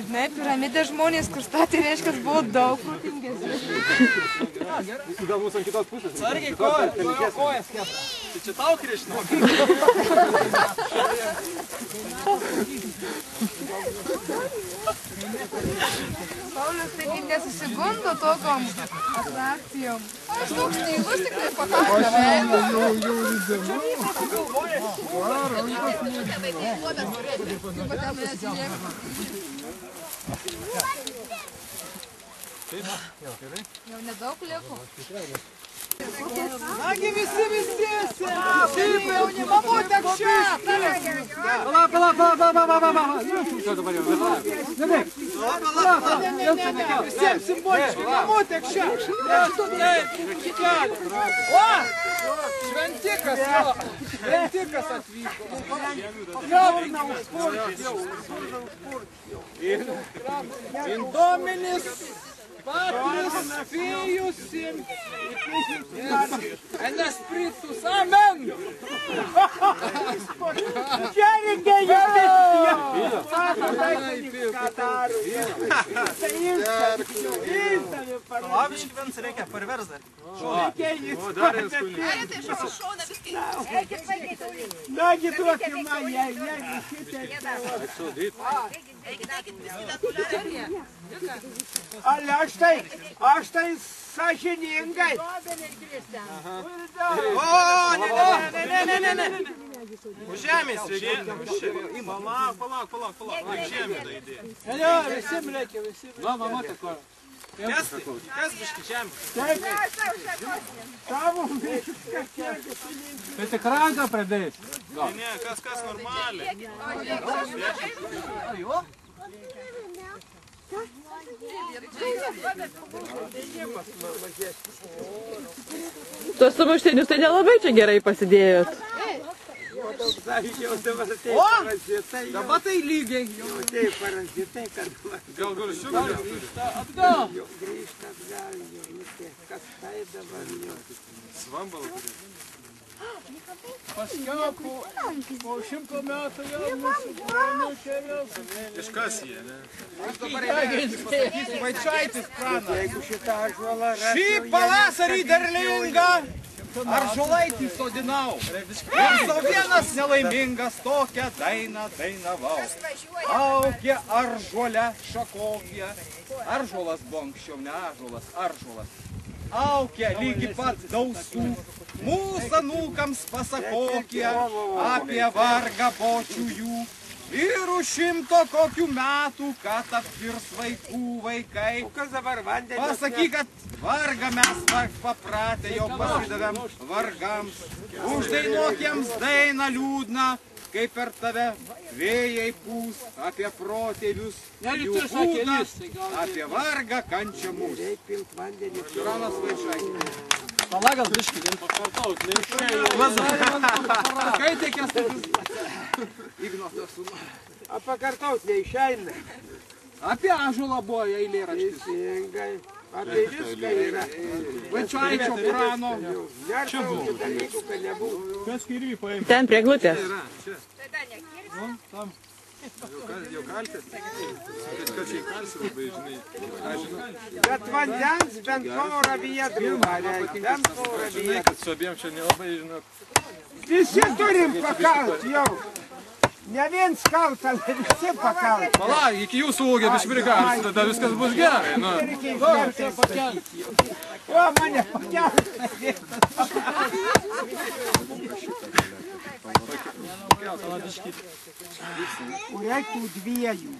Ne, piramidė žmonės, kur statė, reiškia, buvo daug protingesnis. Gal mūsų ant kitos pusės. Sargiai kojas kepta. Tai čia tau Krišna. Paulius taigi nesusigundo tokiom atrakcijom. Aš toks tylus tik tai pakankamai. Jau nedaug liko. Nagi visi. Taip, jauni, mamutė čia. Pala. Visiems simboliškai, mamutė čia. O, šventikas atvyko. Jauna užpurkė. Indominis. Patris, Fėjus ir Espiritus, amen! Čia reikia jau! Apškvins reikia parvers dar. Nagi duokim man, jeigu Ale aš tai sąžiningai. O, ne. Už žemės reikia. Palauk. Už žemę da idėja. Jo, visim reikia. Mama, tako. Kas biški žemė? Tavo viskas kiek. Tai tik ranką pradės. Ne, kas normaliai. Tuos sumuštinius tai nelabai čia gerai pasidėjot. O, dabar tai lygiai. Gal šiuo Atgal. Grįžta atgal, kas tai dabar jau. Svambalą. Paskiau po 100 metų jau mūsų brolių čia vėl. Kažkas jie, ne? Aš dabar pasakysiu, Vaičaitis pranas. Jeigu šitą ąžuolą Šį pavasarį derlingą ąžuolaitį sodinau. Ir sau vienas nelaimingas tokią dainą dainavau. Augė ąžuole šakokie. Ąžuolas buvo anksčiau, ne ąžuolas, ąžuolas. Augė lygi pat dausų. Mūsų anūkams pasakokie apie vargą bočių jų. Ir už 100 kokių metų, kad apvirs vaikai. O kas dabar vandenį? Pasakyk, kad vargą mes papratę jau pasidavėm vargams. Uždainuok jiems dainą liūdną, kaip per tave vėjai pūs, apie protėvius, jų būdą, apie vargą kančią mūsų. Reikia pilt vandenį. Šironas Vaičaitis. Palagal biškį, vien pakartaut, neišėjo. Kai teikės Ignotas sūnus. Pakartaut neišeina. Apie ąžuolą buvo eilėraštis. Teisingai. Apie viską yra. Vaičaičio prano. Čia buvo dalykų, kad nebūtų. Kas kairį paėmė? Ten prie glutės. Jau kaltės. Kas čia kalsi labai, žinai. Bet vandens bent porą vietų reikia. Bent porą Žinai, vietų. kad su abiem čia nelabai, žinok. Visi turim pakalt jau. Ne vien skaltas, visi pakalt. Pala, iki jūsų ūgė biškį prikalsi, tada viskas bus gerai. Nu. O, mane pakelt. Kuriai tų dviejų.